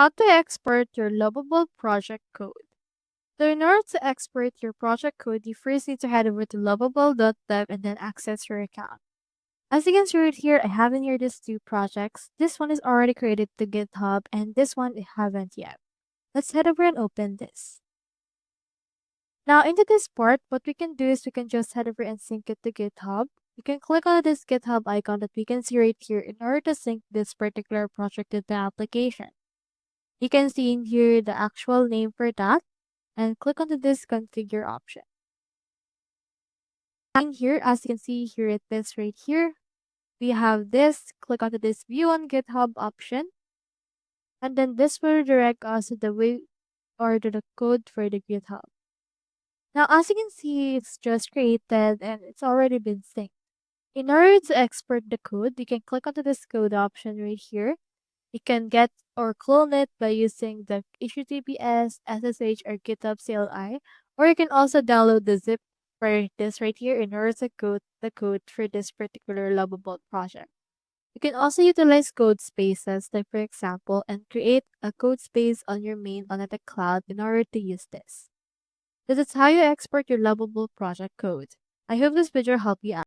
How to export your Lovable project code. So in order to export your project code, you first need to head over to lovable.dev and then access your account. As you can see right here, I have in here these two projects. This one is already created to GitHub and this one I haven't yet. Let's head over and open this. Now into this part, what we can do is we can just head over and sync it to GitHub. You can click on this GitHub icon that we can see right here in order to sync this particular project to the application. You can see in here the actual name for that and click onto this configure option. In here, as you can see here, it is right here. We have this, click onto this view on GitHub option. And then this will direct us to the way or to the code for the GitHub. Now, as you can see, it's just created and it's already been synced. In order to export the code, you can click onto this code option right here. You can get or clone it by using the HTTPS, SSH, or GitHub CLI, or you can also download the zip for this right here in order to code the code for this particular Lovable project. You can also utilize code spaces, like for example, and create a code space on your main Analytic Cloud in order to use this. This is how you export your Lovable project code. I hope this video helped you out.